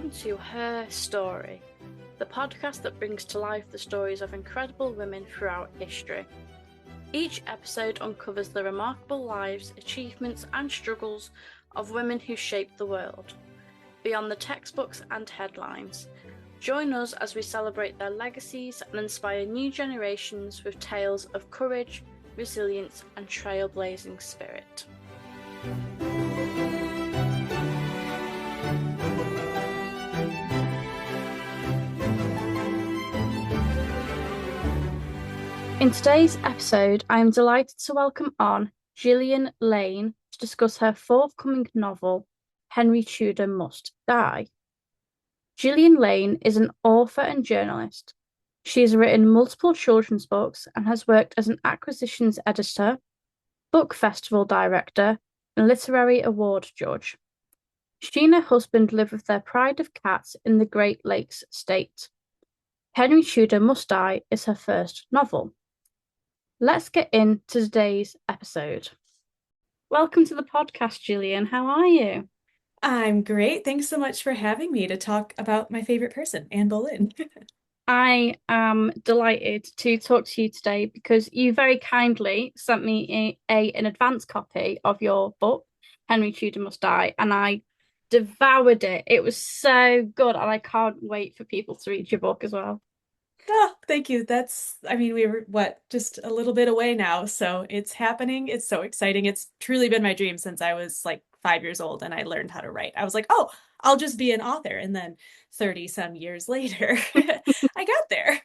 welcome to Her Story, the podcast that brings to life the stories of incredible women throughout history. Each episode uncovers the remarkable lives, achievements, and struggles of women who shaped the world, beyond the textbooks and headlines. Join us as we celebrate their legacies and inspire new generations with tales of courage, resilience, and trailblazing spirit. In today's episode, I am delighted to welcome on Jillian Laine to discuss her forthcoming novel, Henry Tudor Must Die. Jillian Laine is an author and journalist. She has written multiple children's books and has worked as an acquisitions editor, book festival director, and literary award judge. She and her husband live with their pride of cats in the Great Lakes state. Henry Tudor Must Die is her first novel. Let's get into today's episode. Welcome to the podcast, Jillian. How are you? I'm great. Thanks so much for having me to talk about my favorite person, Anne Boleyn. I am delighted to talk to you today because you very kindly sent me an advance copy of your book, Henry Tudor Must Die, and I devoured it. It was so good, and I can't wait for people to read your book as well. Oh, thank you. We were just a little bit away now, so it's happening. It's so exciting. It's truly been my dream since I was like 5 years old and I learned how to write. I was like, oh, I'll just be an author. And then 30 some years later, I got there.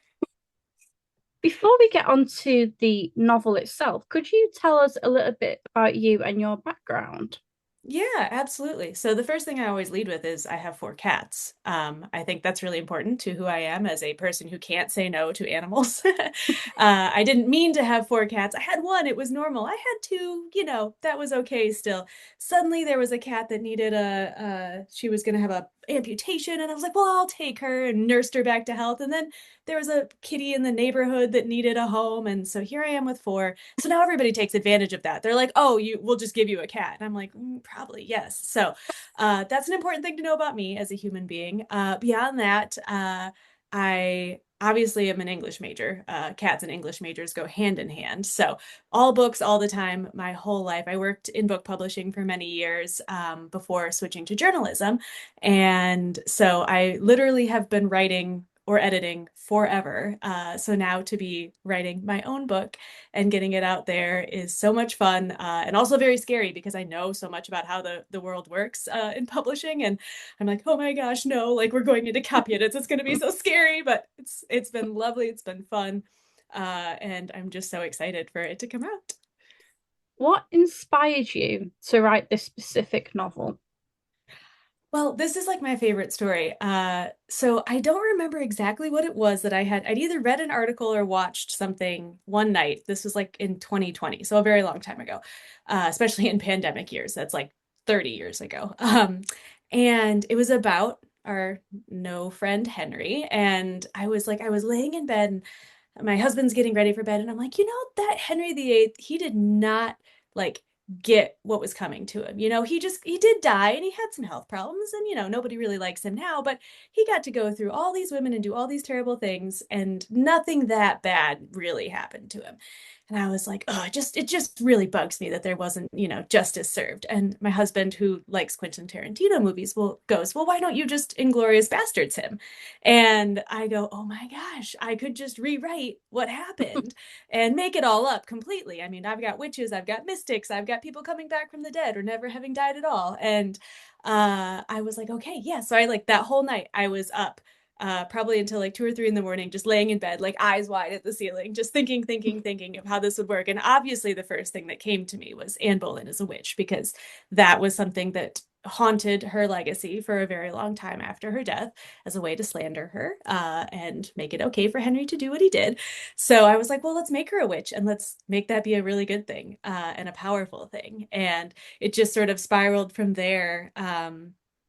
Before we get on to the novel itself, could you tell us a little bit about you and your background? Yeah, absolutely. So the first thing I always lead with is I have 4 cats. I think that's really important to who I am as a person who can't say no to animals. I didn't mean to have 4 cats. I had one, it was normal. I had two, that was okay still. Suddenly there was a cat that needed she was going to have a amputation, and I was like, well, I'll take her, and nursed her back to health. And then there was a kitty in the neighborhood that needed a home, and so here I am with 4. So now everybody takes advantage of that. They're like, oh, we'll just give you a cat. And I'm like, probably yes. So that's an important thing to know about me as a human being. Beyond that, I obviously am an English major. Cats and English majors go hand in hand. So all books all the time, my whole life. I worked in book publishing for many years before switching to journalism. And so I literally have been writing or editing forever. So now to be writing my own book and getting it out there is so much fun, and also very scary because I know so much about how the world works in publishing. And I'm like, oh my gosh, no, like we're going into copy edits. It's going to be so scary, but it's been lovely. It's been fun. And I'm just so excited for it to come out. What inspired you to write this specific novel? Well, this is like my favorite story. So I don't remember exactly what it was that I had. I'd either read an article or watched something one night. This was like in 2020, so a very long time ago, especially in pandemic years. That's like 30 years ago. And it was about our no friend Henry. And I was laying in bed, and my husband's getting ready for bed, and I'm like, that Henry VIII, he did not like get what was coming to him. He did die, and he had some health problems, and nobody really likes him now, but he got to go through all these women and do all these terrible things, and nothing that bad really happened to him. And I was like, oh, it just really bugs me that there wasn't, justice served. And my husband, who likes Quentin Tarantino movies, goes, well, why don't you just Inglorious Bastards him? And I go, oh my gosh, I could just rewrite what happened and make it all up completely. I mean, I've got witches, I've got mystics, I've got people coming back from the dead or never having died at all. And I was like, okay, yeah. So I like that whole night I was up probably until like 2 or 3 in the morning, just laying in bed, like eyes wide at the ceiling, just thinking of how this would work. And obviously the first thing that came to me was Anne Boleyn as a witch, because that was something that haunted her legacy for a very long time after her death as a way to slander her and make it okay for Henry to do what he did. So I was like, well, let's make her a witch and let's make that be a really good thing and a powerful thing. And it just sort of spiraled from there.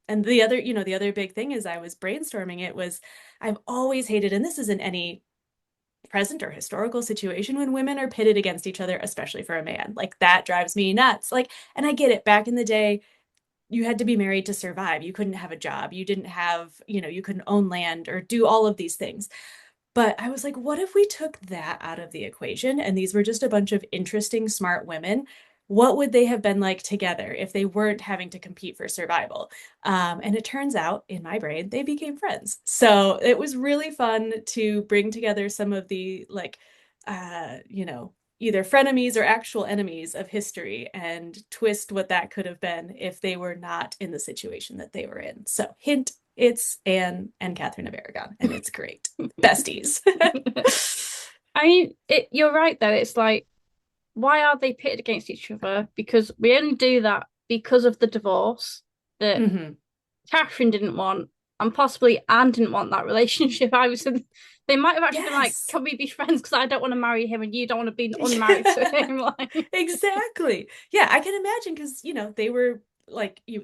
And the other big thing is I was brainstorming it was I've always hated, and this isn't any present or historical situation, when women are pitted against each other, especially for a man. Like that drives me nuts. Like, and I get it. Back in the day, you had to be married to survive. You couldn't have a job. You didn't have, you couldn't own land or do all of these things. But I was like, what if we took that out of the equation and these were just a bunch of interesting, smart women? What would they have been like together if they weren't having to compete for survival? And it turns out, in my brain, they became friends. So it was really fun to bring together some of the like, either frenemies or actual enemies of history and twist what that could have been if they were not in the situation that they were in. So, hint, it's Anne and Catherine of Aragon, and it's great. Besties. I mean, you're right though. It's like, why are they pitted against each other? Because we only do that because of the divorce that Hmm. Catherine didn't want, and possibly Anne didn't want that relationship. They might have actually been like, Yes. "Can we be friends? Because I don't want to marry him, and you don't want to be unmarried to him." Like, Exactly. Yeah, I can imagine because, they were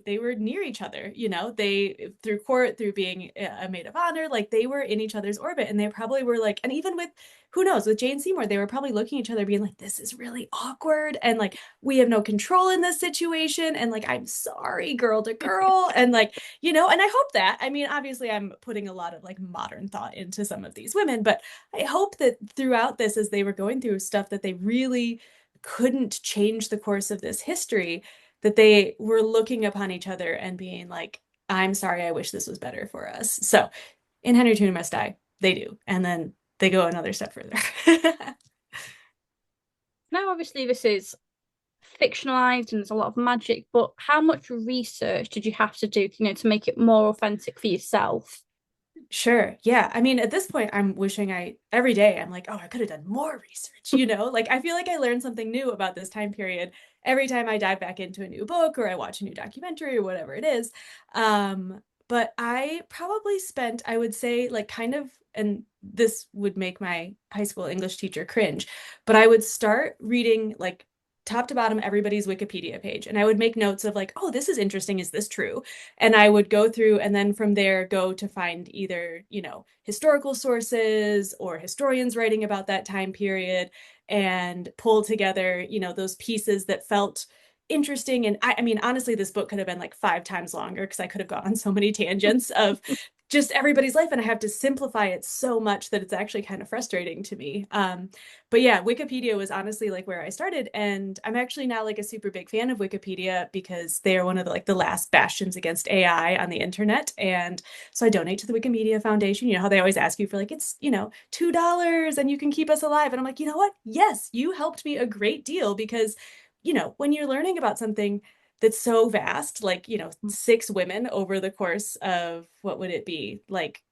they were near each other, they through court, through being a maid of honor, like they were in each other's orbit and they probably were like, and even with who knows, with Jane Seymour, they were probably looking at each other being like, this is really awkward and like we have no control in this situation and like I'm sorry, girl to girl. And like, and I hope that, I mean, obviously I'm putting a lot of like modern thought into some of these women, but I hope that throughout this, as they were going through stuff, that they really couldn't change the course of this history, that they were looking upon each other and being like, I'm sorry, I wish this was better for us. So in Henry Tudor Must Die, they do. And then they go another step further. now obviously this is fictionalized and there's a lot of magic, but how much research did you have to do, to make it more authentic for yourself? Sure. Yeah. I mean, at this point, I'm wishing every day, I'm like, oh, I could have done more research, Like, I feel like I learned something new about this time period every time I dive back into a new book or I watch a new documentary or whatever it is. But I probably spent, I would say, like, kind of, and this would make my high school English teacher cringe, but I would start reading, like, top to bottom everybody's Wikipedia page. And I would make notes of like, oh, this is interesting. Is this true? And I would go through and then from there go to find either, historical sources or historians writing about that time period and pull together, those pieces that felt interesting. And I mean, honestly, this book could have been like 5 times longer because I could have gone on so many tangents of just everybody's life and I have to simplify it so much that it's actually kind of frustrating to me. But yeah, Wikipedia was honestly like where I started, and I'm actually now like a super big fan of Wikipedia because they are one of the like the last bastions against AI on the internet. And so I donate to the Wikimedia Foundation. You know how they always ask you for like it's $2 and you can keep us alive, and I'm like, you know what? Yes, you helped me a great deal because when you're learning about something that's so vast, like 6 women over the course of what would it be like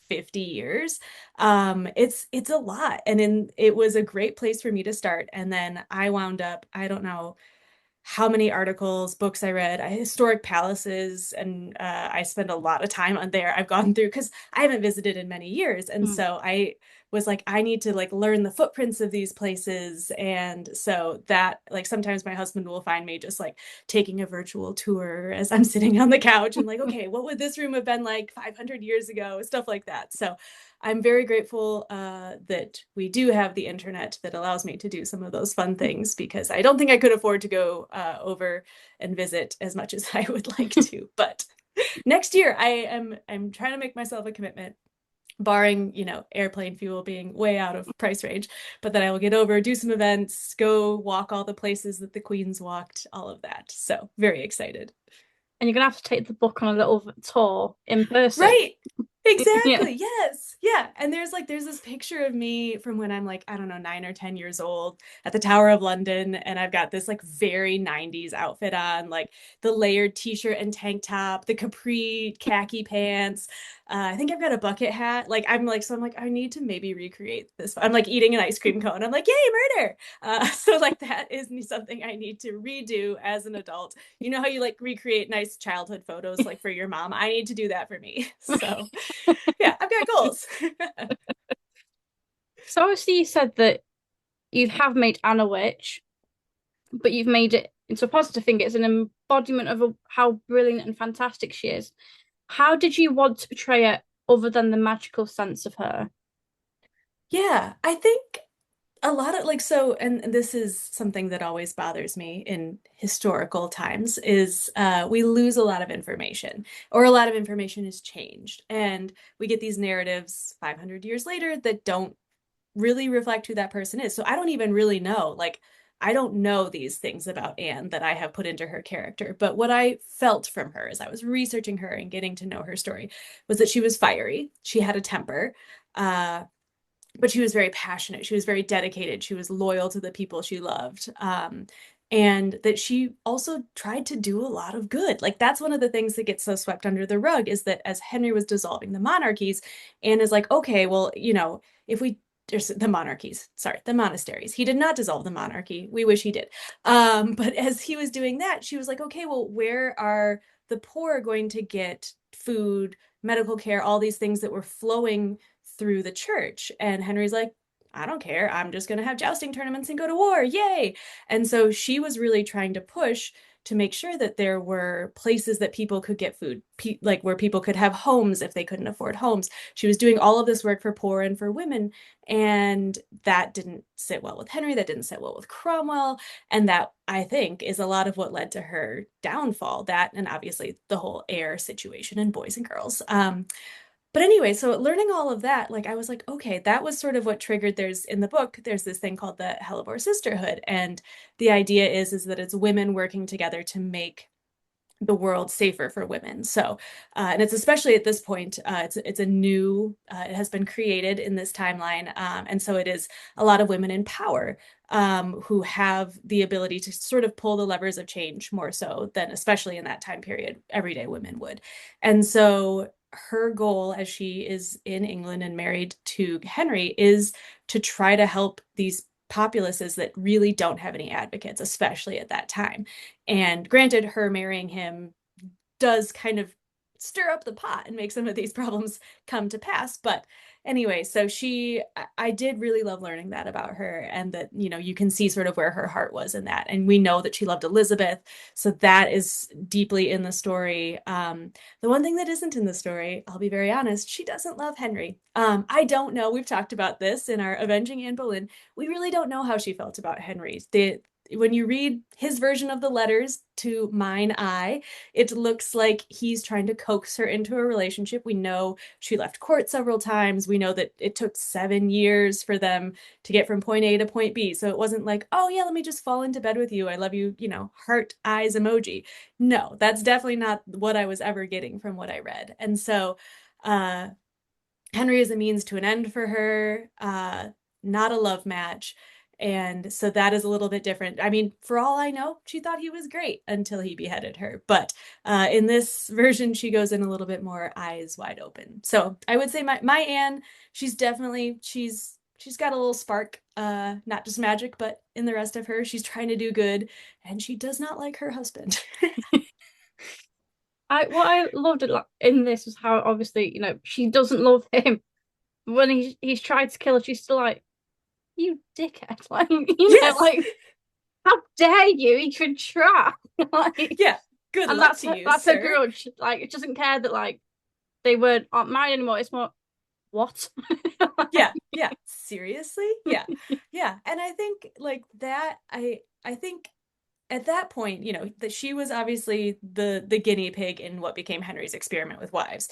50 years, it's a lot, and then it was a great place for me to start. And then I wound up, I don't know how many articles, books I read, historic palaces, and I spend a lot of time on there. I've gone through because I haven't visited in many years, and Mm. so I was like, I need to like learn the footprints of these places, and so that like sometimes my husband will find me just like taking a virtual tour as I'm sitting on the couch and like, okay, what would this room have been like 500 years ago, stuff like that. So I'm very grateful that we do have the internet that allows me to do some of those fun things because I don't think I could afford to go over and visit as much as I would like to. But next year, I'm trying to make myself a commitment, barring airplane fuel being way out of price range, but then I will get over, do some events, go walk all the places that the queens walked, all of that. So very excited. And you're gonna have to take the book on a little tour in person. Right. Yeah. Exactly. Yes. Yeah. And there's this picture of me from when I'm like, I don't know, 9 or 10 years old at the Tower of London. And I've got this like very 90s outfit on, like the layered t-shirt and tank top, the capri khaki pants. I think I've got a bucket hat. Like I'm like, so I'm like, I need to maybe recreate this. I'm like eating an ice cream cone. I'm like, yay, murder. So like that is something I need to redo as an adult. You know how you like recreate nice childhood photos like for your mom? I need to do that for me. So yeah, I've got goals. So obviously you said that you have made Anna Witch, but you've made it into a positive thing. It's an embodiment of how brilliant and fantastic she is. How did you want to portray it other than the magical sense of her? Yeah, I think A lot of like so, and this is something that always bothers me in historical times is we lose a lot of information, or a lot of information is changed, and we get these narratives 500 years later that don't really reflect who that person is. So I don't even really know, like, I don't know these things about Anne that I have put into her character. But what I felt from her as I was researching her and getting to know her story was that she was fiery, she had a temper, uh, but she was very passionate. She was very dedicated. She was loyal to the people she loved. And that she also tried to do a lot of good. Like that's one of the things that gets so swept under the rug is that as Henry was dissolving the monarchies, Anne is like, okay, well, if we there's the monarchies, sorry, the monasteries. He did not dissolve the monarchy. We wish he did. But as he was doing that, she was like, okay, well, where are the poor going to get food, medical care, all these things that were flowing through the church? And Henry's like, I don't care. I'm just going to have jousting tournaments and go to war. Yay. And so she was really trying to push to make sure that there were places that people could get food, like where people could have homes if they couldn't afford homes. She was doing all of this work for poor and for women. And that didn't sit well with Henry. That didn't sit well with Cromwell. And that, I think, is a lot of what led to her downfall. That, and obviously the whole heir situation and boys and girls. But anyway, so learning all of that, like I was like, okay, that was sort of what triggered. There's in the book, there's this thing called the Hellebore Sisterhood, and the idea is that it's women working together to make the world safer for women. So, and it's especially at this point, it's a new, it has been created in this timeline, and so it is a lot of women in power who have the ability to sort of pull the levers of change more so than, especially in that time period, everyday women would. And so her goal, as she is in England and married to Henry, is to try to help these populaces that really don't have any advocates, especially at that time. And granted, her marrying him does kind of stir up the pot and make some of these problems come to pass. But anyway, so I did really love learning that about her, and that, you can see sort of where her heart was in that. And we know that she loved Elizabeth. So that is deeply in the story. The one thing that isn't in the story, I'll be very honest, she doesn't love Henry. I don't know. We've talked about this in our Avenging Anne Boleyn. We really don't know how she felt about Henry. When you read his version of the letters to Mine Eye, it looks like he's trying to coax her into a relationship. We know she left court several times. We know that it took 7 years for them to get from point A to point B. So it wasn't like, oh, yeah, let me just fall into bed with you. I love you, heart eyes emoji. No, that's definitely not what I was ever getting from what I read. And so, uh, Henry is a means to an end for her, not a love match. And so that is a little bit different. I mean, for all I know, she thought he was great until he beheaded her. But in this version, she goes in a little bit more eyes wide open. So I would say my Anne, she's got a little spark, not just magic, but in the rest of her, she's trying to do good, and she does not like her husband. I what I loved in this was how obviously, she doesn't love him. When he's tried to kill her, she's still like, you dickhead. Like, Yes. like, how dare you even try? Like, Yeah. Good and luck to you, that's her sir. grudge. Like, it doesn't care that like they aren't married anymore. It's more what? Yeah, yeah. Seriously? Yeah. Yeah. And I think like that I think at that point, that she was obviously the guinea pig in what became Henry's experiment with wives.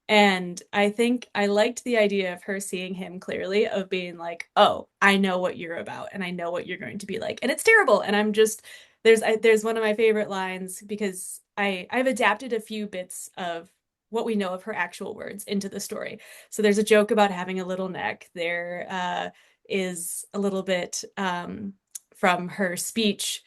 And I think I liked the idea of her seeing him clearly, of being like, "Oh, I know what you're about, and I know what you're going to be like, and it's terrible." And I'm just there's one of my favorite lines, because I've adapted a few bits of what we know of her actual words into the story. So there's a joke about having a little neck. There is a little bit from her speech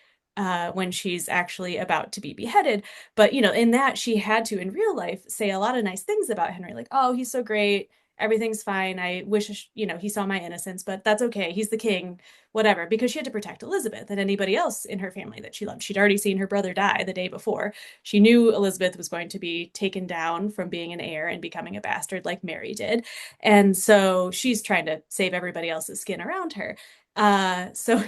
when she's actually about to be beheaded. But, in that, she had to, in real life, say a lot of nice things about Henry, like, oh, he's so great. Everything's fine. I wish, he saw my innocence, but that's okay. He's the king, whatever, because she had to protect Elizabeth and anybody else in her family that she loved. She'd already seen her brother die the day before. She knew Elizabeth was going to be taken down from being an heir and becoming a bastard like Mary did. And so she's trying to save everybody else's skin around her. So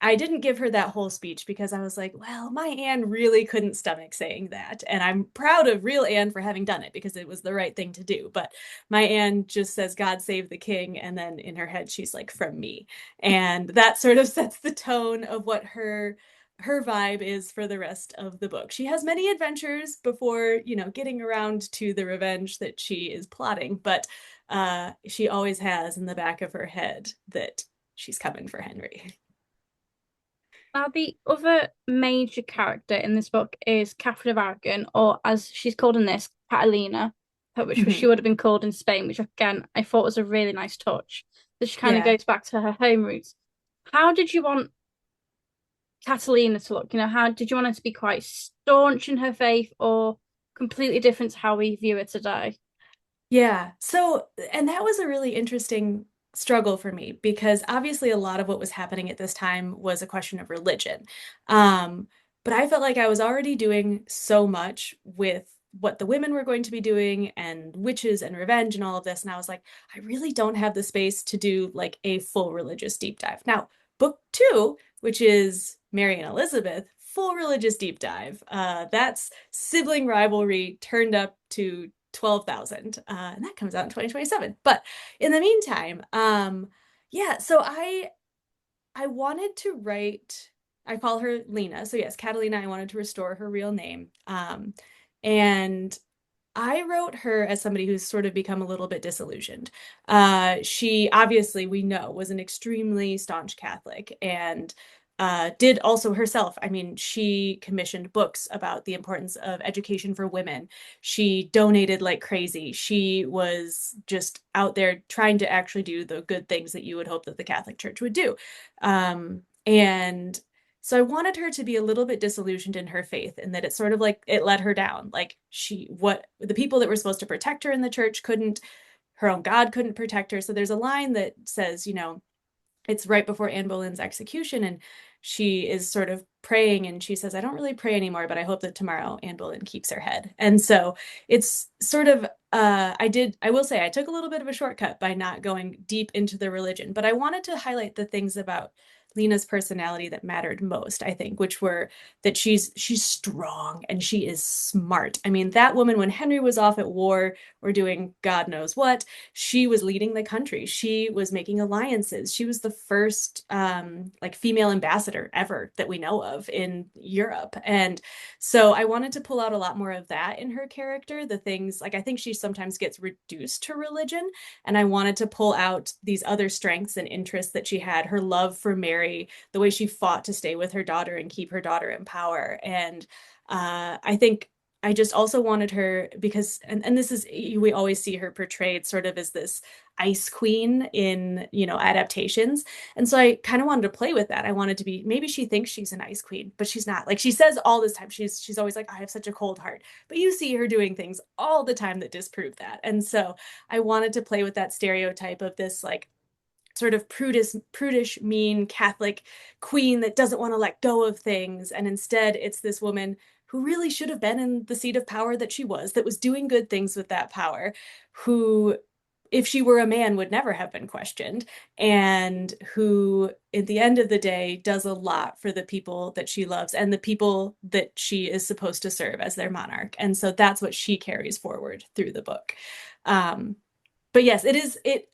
I didn't give her that whole speech because I was like, well, my Anne really couldn't stomach saying that. And I'm proud of real Anne for having done it because it was the right thing to do. But my Anne just says, God save the king. And then in her head, she's like, from me. And that sort of sets the tone of what her vibe is for the rest of the book. She has many adventures before, getting around to the revenge that she is plotting, but she always has in the back of her head that she's coming for Henry. Now, the other major character in this book is Catherine of Aragon, or as she's called in this, Catalina, which she Mhm. would have been called in Spain, which again I thought was a really nice touch. That she kind of Yeah. goes back to her home roots. How did you want Catalina to look? How did you want her to be quite staunch in her faith, or completely different to how we view her today? Yeah. So, and that was a really interesting struggle for me because obviously a lot of what was happening at this time was a question of religion. Um, but I felt like I was already doing so much with what the women were going to be doing and witches and revenge and all of this. And I was like, I really don't have the space to do like a full religious deep dive. Now, book two, which is Mary and Elizabeth, full religious deep dive. That's sibling rivalry turned up to 12,000. And that comes out in 2027. But in the meantime, yeah, so I wanted to write, I call her Lena. So yes, Catalina, I wanted to restore her real name. And I wrote her as somebody who's sort of become a little bit disillusioned. She obviously, we know, was an extremely staunch Catholic and did also herself. I mean, she commissioned books about the importance of education for women. She donated like crazy. She was just out there trying to actually do the good things that you would hope that the Catholic Church would do. And so I wanted her to be a little bit disillusioned in her faith and that it sort of like it let her down. Like what the people that were supposed to protect her in the church couldn't, her own God couldn't protect her. So there's a line that says, it's right before Anne Boleyn's execution, and she is sort of praying, and she says, I don't really pray anymore, but I hope that tomorrow Anne Boleyn keeps her head. And so it's sort of, I will say, I took a little bit of a shortcut by not going deep into the religion, but I wanted to highlight the things about Lena's personality that mattered most, I think, which were that she's strong and she is smart. I mean, that woman, when Henry was off at war or doing God knows what, she was leading the country. She was making alliances. She was the first like female ambassador ever that we know of in Europe. And so I wanted to pull out a lot more of that in her character. The things like I think she sometimes gets reduced to religion. And I wanted to pull out these other strengths and interests that she had, her love for Mary, the way she fought to stay with her daughter and keep her daughter in power. And I think I just also wanted her because, and this is, we always see her portrayed sort of as this ice queen in, adaptations. And so I kind of wanted to play with that. I wanted to be, maybe she thinks she's an ice queen, but she's not. Like she says all this time, she's always like, I have such a cold heart. But you see her doing things all the time that disprove that. And so I wanted to play with that stereotype of this like sort of prudish, mean Catholic queen that doesn't want to let go of things. And instead, it's this woman who really should have been in the seat of power that was doing good things with that power, who, if she were a man, would never have been questioned, and who, at the end of the day, does a lot for the people that she loves and the people that she is supposed to serve as their monarch. And so that's what she carries forward through the book. Um, but yes,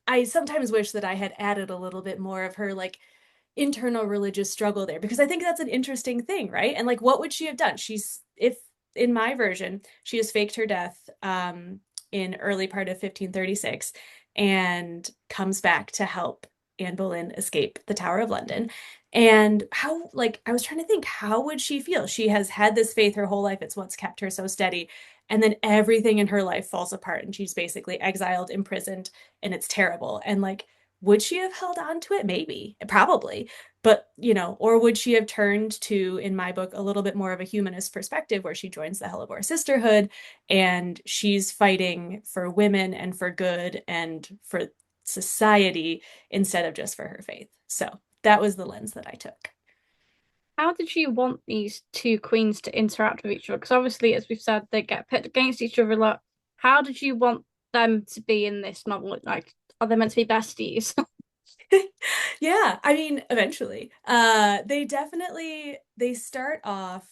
I sometimes wish that I had added a little bit more of her like internal religious struggle there because I think that's an interesting thing, right? And like what would she have done? She's if in my version, she has faked her death in early part of 1536 and comes back to help Anne Boleyn escape the Tower of London. And how, like, I was trying to think, how would she feel? She has had this faith her whole life. It's what's kept her so steady. And then everything in her life falls apart and she's basically exiled, imprisoned, and it's terrible. And like, would she have held on to it? Maybe, probably. But, or would she have turned to, in my book, a little bit more of a humanist perspective where she joins the Hellebore Sisterhood and she's fighting for women and for good and for society instead of just for her faith. So that was the lens that I took. How did you want these two queens to interact with each other? Because obviously, as we've said, they get pit against each other a lot. How did you want them to be in this novel? Like, are they meant to be besties? Yeah, I mean, eventually. They start off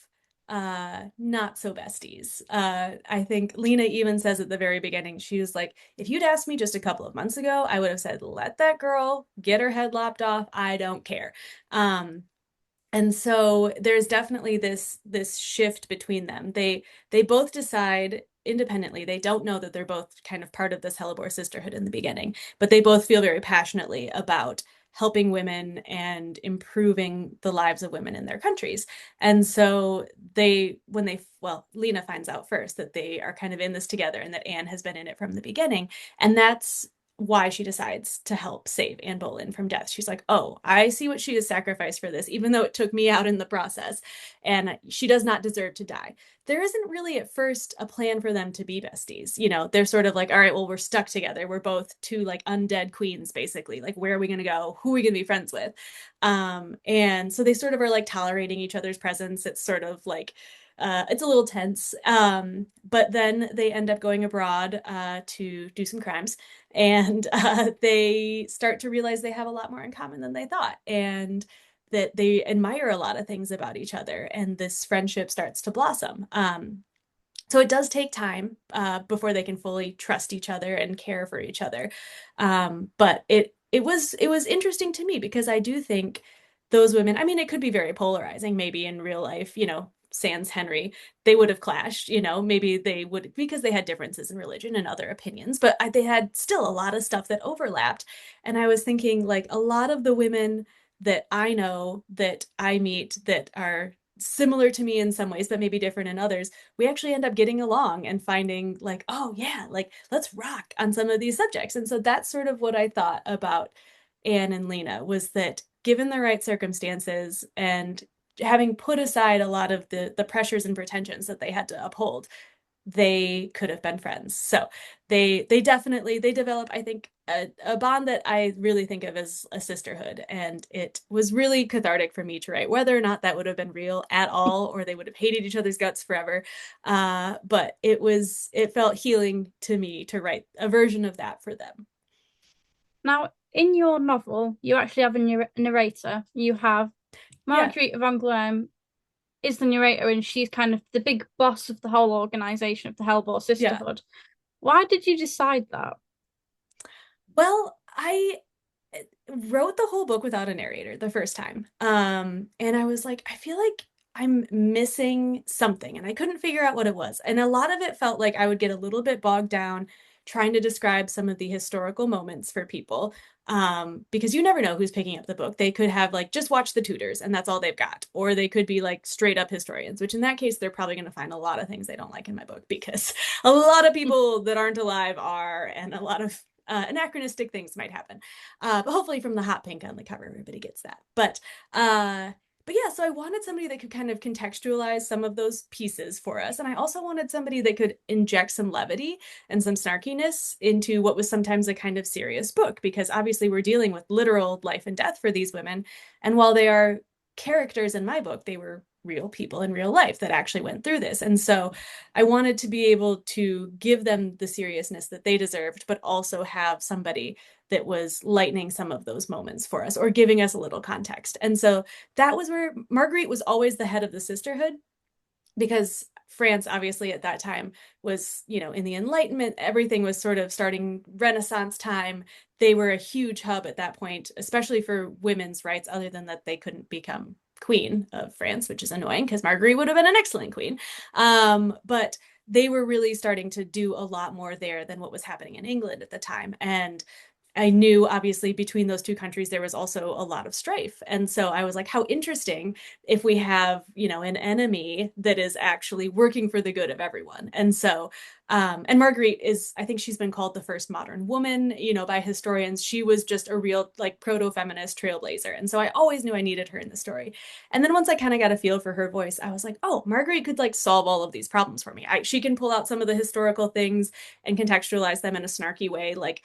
not so besties. I think Lena even says at the very beginning, she was like, if you'd asked me just a couple of months ago, I would have said, let that girl get her head lopped off. I don't care. Um, and so there's definitely this shift between them. They both decide independently. They don't know that they're both kind of part of this Hellebore sisterhood in the beginning, but they both feel very passionately about helping women and improving the lives of women in their countries. And so well, Lena finds out first that they are kind of in this together and that Anne has been in it from the beginning. And that's why she decides to help save Anne Boleyn from death. She's like, oh, I see what she has sacrificed for this, even though it took me out in the process, and she does not deserve to die. There isn't really at first a plan for them to be besties. You know, they're sort of like, all right, well, we're stuck together. We're both two like undead queens, basically. Like, where are we going to go? Who are we going to be friends with? And so they sort of are like tolerating each other's presence. It's sort of like, it's a little tense. But then they end up going abroad to do some crimes, and they start to realize they have a lot more in common than they thought, and that they admire a lot of things about each other, and this friendship starts to blossom. So it does take time before they can fully trust each other and care for each other. But it was interesting to me because I do think those women, I mean, it could be very polarizing maybe in real life, you know, sans Henry, they would have clashed, you know, maybe they would because they had differences in religion and other opinions, but they had still a lot of stuff that overlapped. And I was thinking like a lot of the women that I know that I meet that are similar to me in some ways, but maybe different in others, we actually end up getting along and finding like, oh yeah, like let's rock on some of these subjects. And so that's sort of what I thought about Anne and Lena was that given the right circumstances and having put aside a lot of the pressures and pretensions that they had to uphold, they could have been friends. So they definitely they develop, I think, a bond that I really think of as a sisterhood. And it was really cathartic for me to write, whether or not that would have been real at all, or they would have hated each other's guts forever. But it felt healing to me to write a version of that for them. Now, in your novel, you actually have a narrator. You have Yeah, Marguerite of Angoulême is the narrator, and she's kind of the big boss of the whole organization of the Hellbore yeah. Sisterhood. Why did you decide that? Well, I wrote the whole book without a narrator the first time. And I was like, I feel like I'm missing something, and I couldn't figure out what it was. And a lot of it felt like I would get a little bit bogged down trying to describe some of the historical moments for people. Because you never know who's picking up the book. They could have like just watched the Tudors and that's all they've got, or they could be like straight up historians, which in that case, they're probably going to find a lot of things they don't like in my book because a lot of people that aren't alive are, and a lot of anachronistic things might happen. But hopefully from the hot pink on the cover, everybody gets that. But yeah, so I wanted somebody that could kind of contextualize some of those pieces for us. And I also wanted somebody that could inject some levity and some snarkiness into what was sometimes a kind of serious book, because obviously we're dealing with literal life and death for these women. And while they are characters in my book, they were real people in real life that actually went through this. And so I wanted to be able to give them the seriousness that they deserved, but also have somebody that was lightening some of those moments for us or giving us a little context. And so that was where Marguerite was always the head of the sisterhood, because France, obviously, at that time was, you know, in the Enlightenment, everything was sort of starting Renaissance time. They were a huge hub at that point, especially for women's rights, other than that they couldn't become queen of France, which is annoying because Marguerite would have been an excellent queen. But they were really starting to do a lot more there than what was happening in England at the time. And I knew obviously between those two countries there was also a lot of strife. And so I was like, how interesting if we have, you know, an enemy that is actually working for the good of everyone. And so and Marguerite is, I think she's been called the first modern woman, you know, by historians. She was just a real like proto-feminist trailblazer. And so I always knew I needed her in the story. And then once I kind of got a feel for her voice, I was like, oh, Marguerite could like solve all of these problems for me. She can pull out some of the historical things and contextualize them in a snarky way. Like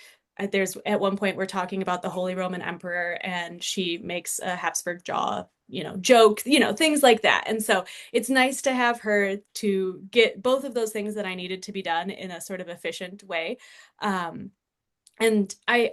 there's at one point we're talking about the Holy Roman Emperor and she makes a Habsburg jaw, you know, joke, you know, things like that. And so it's nice to have her to get both of those things that I needed to be done in a sort of efficient way. Um, And I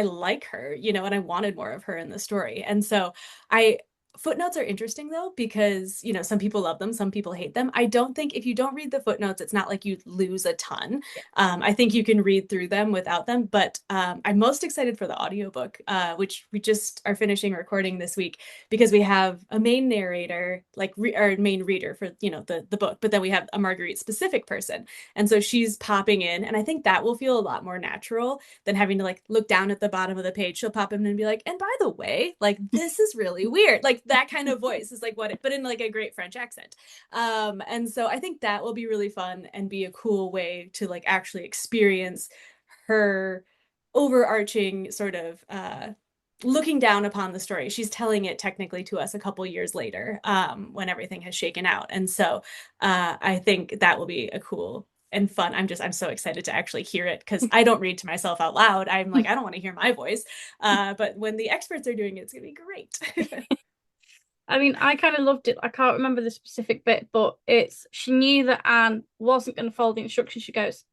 like her, you know, and I wanted more of her in the story. And so I footnotes are interesting though, because, you know, some people love them, some people hate them. I don't think if you don't read the footnotes, it's not like you lose a ton. Yeah. I think you can read through them without them, but I'm most excited for the audiobook, which we just are finishing recording this week, because we have a main narrator, like our main reader for, you know, the book, but then we have a Marguerite specific person. And so she's popping in, and I think that will feel a lot more natural than having to like look down at the bottom of the page. She'll pop in and be like, and by the way, like this is really weird. Like that kind of voice is like what it, but in like a great French accent. And so I think that will be really fun and be a cool way to like actually experience her overarching sort of looking down upon the story. She's telling it technically to us a couple years later, when everything has shaken out. And so I think that will be a cool and fun. I'm so excited to actually hear it, because I don't read to myself out loud. I'm like, I don't want to hear my voice. But when the experts are doing it, it's gonna be great. I mean, I kind of loved it. I can't remember the specific bit, but it's she knew that Anne wasn't going to follow the instructions. She goes,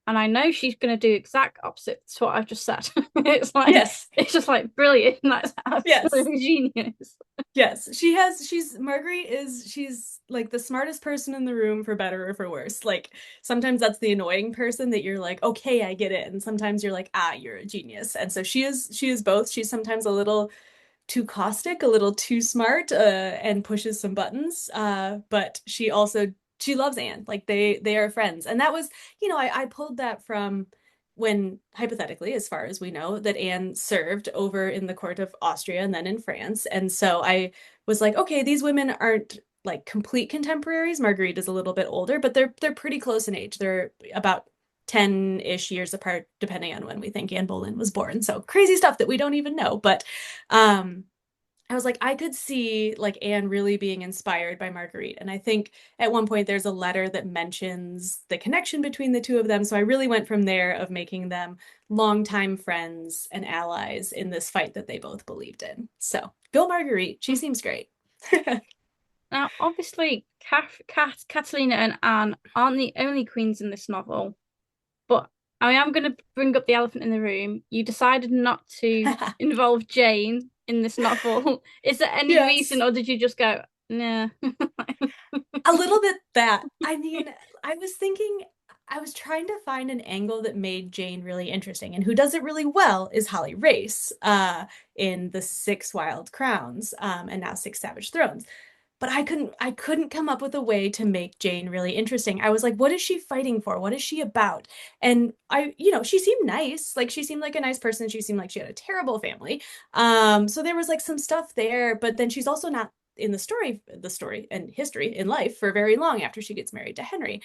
and I know she's going to do exact opposite to what I've just said. Yes. It's just like brilliant. That's Yes. absolutely genius. Yes, she's Marguerite is she's like the smartest person in the room, for better or for worse. Like sometimes that's the annoying person that you're like, okay, I get it. And sometimes you're like, ah, you're a genius. And so she is both. She's sometimes a little too caustic, a little too smart, and pushes some buttons. But she loves Anne. Like they are friends. And that was, you know, I pulled that from when, hypothetically, as far as we know, that Anne served over in the court of Austria and then in France. And so I was like, okay, these women aren't like complete contemporaries. Marguerite is a little bit older, but they're pretty close in age. They're about 10-ish years apart, depending on when we think Anne Boleyn was born. So crazy stuff that we don't even know. But um, I was like, I could see like Anne really being inspired by Marguerite. And I think at one point there's a letter that mentions the connection between the two of them. So I really went from there of making them longtime friends and allies in this fight that they both believed in. So go Marguerite. She seems great. Now, obviously, Catalina and Anne aren't the only queens in this novel, but I am going to bring up the elephant in the room. You decided not to involve Jane in this novel. Is there any reason, Yes. or did you just go, nah? A little bit that. I mean, I was thinking, I was trying to find an angle that made Jane really interesting. And who does it really well is Holly Race, in the Six Wild Crowns, and now Six Savage Thrones. But I couldn't come up with a way to make Jane really interesting. I was like, what is she fighting for? What is she about? And you know, she seemed nice. Like she seemed like a nice person. She seemed like she had a terrible family. So there was like some stuff there, but then she's also not in the story and history in life for very long after she gets married to Henry.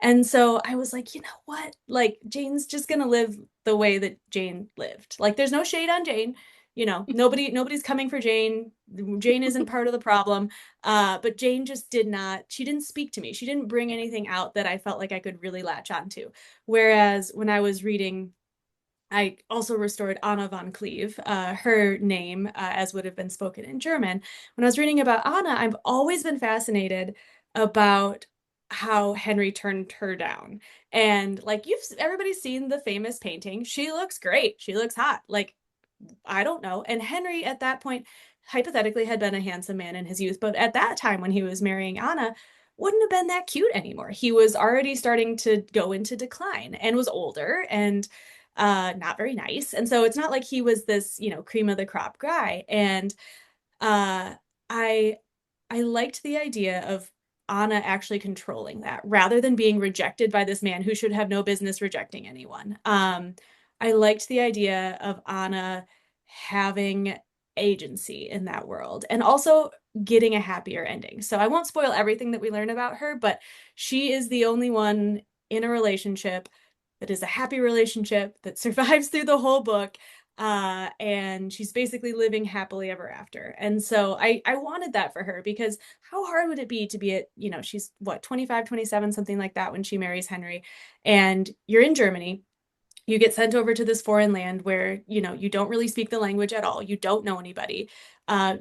And so I was like, you know what? Like Jane's just gonna live the way that Jane lived. Like there's no shade on Jane. You know, nobody's coming for Jane. Jane isn't part of the problem. But Jane just she didn't speak to me. She didn't bring anything out that I felt like I could really latch onto. Whereas when I was reading, I also restored Anna von Cleve, her name, as would have been spoken in German. When I was reading about Anna, I've always been fascinated about how Henry turned her down. And like everybody's seen the famous painting. She looks great. She looks hot. Like I don't know. And Henry at that point, hypothetically, had been a handsome man in his youth, but at that time when he was marrying Anna, wouldn't have been that cute anymore. He was already starting to go into decline and was older and not very nice. And so it's not like he was this, you know, cream of the crop guy. And uh, I I liked the idea of Anna actually controlling that rather than being rejected by this man who should have no business rejecting anyone. I liked the idea of Anna having agency in that world and also getting a happier ending. So I won't spoil everything that we learn about her, but she is the only one in a relationship that is a happy relationship that survives through the whole book, and she's basically living happily ever after. And so I wanted that for her, because how hard would it be to be at, you know, she's what, 25, 27, something like that when she marries Henry, and you're in Germany, You get sent over to this foreign land where, you know, you don't really speak the language at all. You don't know anybody.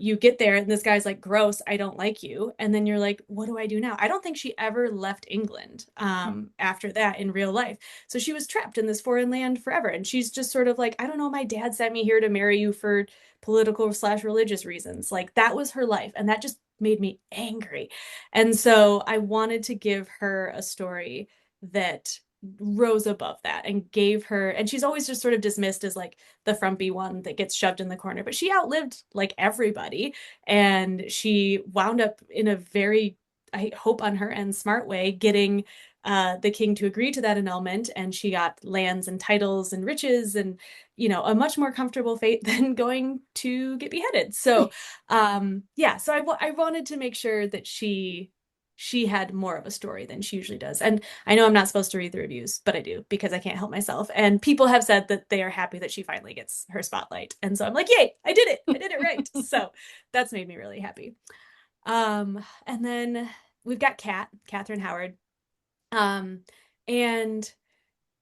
You get there and this guy's like, gross, I don't like you. And then you're like, what do I do now? I don't think she ever left England after that in real life. So she was trapped in this foreign land forever. And she's just sort of like, I don't know, my dad sent me here to marry you for political/religious reasons. Like that was her life. And that just made me angry. And so I wanted to give her a story that rose above that and gave her, and she's always just sort of dismissed as like the frumpy one that gets shoved in the corner, but she outlived like everybody, and she wound up in a very, I hope on her end, smart way, getting the king to agree to that annulment, and she got lands and titles and riches and, you know, a much more comfortable fate than going to get beheaded. So yeah, so I wanted to make sure that she had more of a story than she usually does. And I know I'm not supposed to read the reviews, but I do because I can't help myself. And people have said that they are happy that she finally gets her spotlight. And so I'm like, yay, I did it. I did it right. So that's made me really happy. And then we've got Catherine Howard. Um, and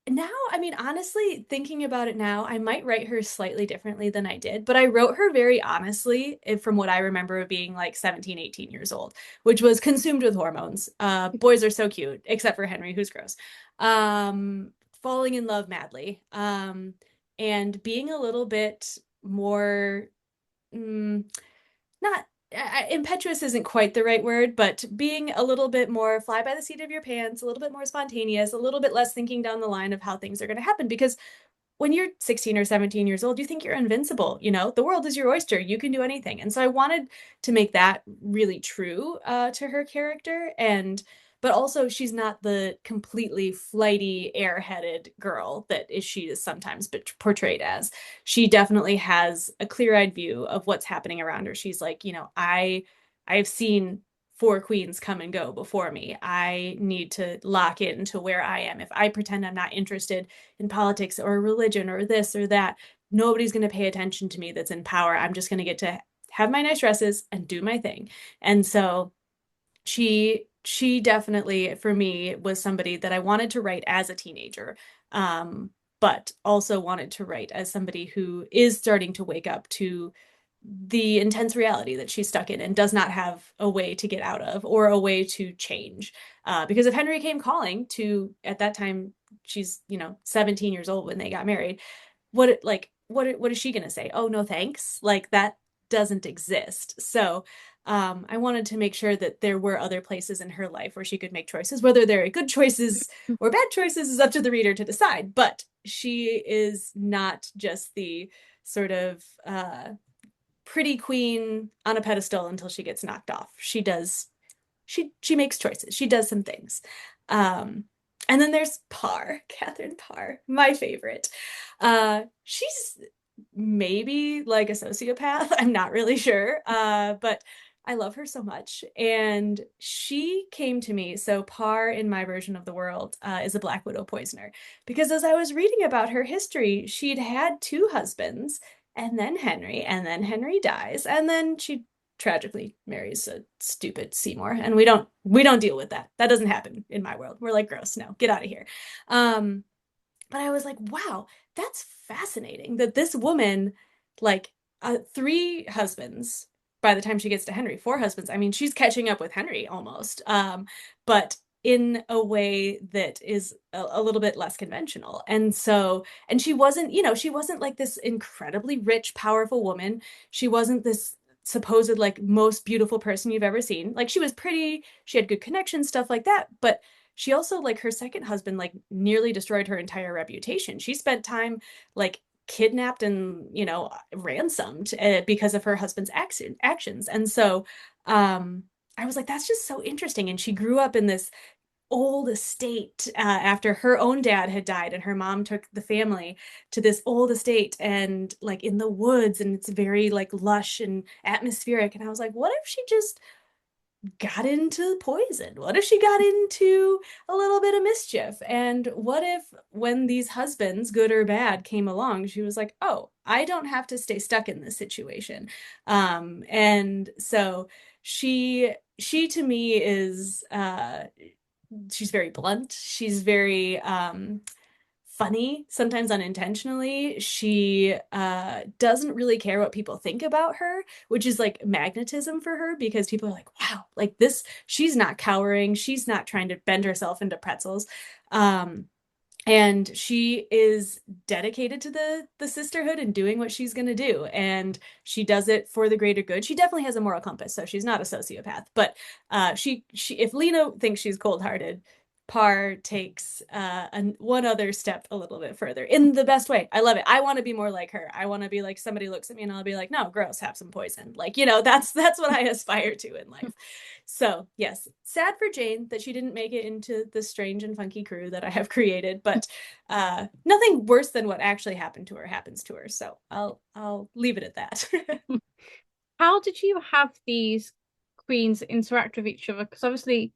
now, I mean, honestly, thinking about it now, I might write her slightly differently than I did, but I wrote her very honestly, from what I remember of being like 17, 18 years old, which was consumed with hormones. Boys are so cute, except for Henry, who's gross. Um, Falling in love madly, and being a little bit more, mm, not impetuous isn't quite the right word, but being a little bit more fly by the seat of your pants, a little bit more spontaneous, a little bit less thinking down the line of how things are going to happen. Because when you're 16 or 17 years old, you think you're invincible. You know, the world is your oyster. You can do anything. And so I wanted to make that really true to her character. And, but also she's not the completely flighty, airheaded girl that she is sometimes portrayed as. She definitely has a clear-eyed view of what's happening around her. She's like, you know, I've seen four queens come and go before me. I need to lock into where I am. If I pretend I'm not interested in politics or religion or this or that, nobody's going to pay attention to me that's in power. I'm just going to get to have my nice dresses and do my thing. And so she definitely for me was somebody that I wanted to write as a teenager. But also wanted to write as somebody who is starting to wake up to the intense reality that she's stuck in and does not have a way to get out of or a way to change. Because if Henry came calling to, at that time, she's, you know, 17 years old when they got married, what is she going to say? Oh, no, thanks. Like that doesn't exist. So I wanted to make sure that there were other places in her life where she could make choices. Whether they're good choices or bad choices is up to the reader to decide. But she is not just the sort of pretty queen on a pedestal until she gets knocked off. She makes choices. She does some things. Um, and then there's Parr, Catherine Parr, my favorite. She's maybe like a sociopath. I'm not really sure. But I love her so much. And she came to me. So Parr in my version of the world is a Black Widow poisoner. Because as I was reading about her history, she'd had two husbands and then Henry dies, and then she tragically marries a stupid Seymour, and we don't deal with that. That doesn't happen in my world. We're like, gross, no, get out of here. Um, but I was like, wow, that's fascinating that this woman, like, three husbands by the time she gets to Henry, four husbands. I mean, she's catching up with Henry almost, but in a way that is a little bit less conventional. And so, and she wasn't, you know, she wasn't like this incredibly rich, powerful woman. She wasn't this supposed like most beautiful person you've ever seen. Like she was pretty, she had good connections, stuff like that. But she also, like, her second husband like nearly destroyed her entire reputation. She spent time like kidnapped and, you know, ransomed because of her husband's actions. And so I was like, that's just so interesting. And she grew up in this old estate after her own dad had died, and her mom took the family to this old estate and like in the woods, and it's very like lush and atmospheric. And I was like, what if she just got into poison? What if she got into a little bit of mischief? And what if when these husbands, good or bad, came along, she was like, oh, I don't have to stay stuck in this situation. And so she to me is she's very blunt. She's very funny, sometimes unintentionally. She doesn't really care what people think about her, which is like magnetism for her because people are like, wow, like this, she's not cowering, she's not trying to bend herself into pretzels. Um, and she is dedicated to the sisterhood and doing what she's going to do, and she does it for the greater good. She definitely has a moral compass, so she's not a sociopath, but she if Lena thinks she's cold-hearted, Parr takes one other step a little bit further in the best way. I love it. I want to be more like her. I want to be like, somebody looks at me and I'll be like, no, gross, have some poison. Like, that's what I aspire to in life. So, yes, sad for Jane that she didn't make it into the strange and funky crew that I have created, but nothing worse than what actually happened to her happens to her. So I'll leave it at that. How did you have these queens interact with each other? Because obviously,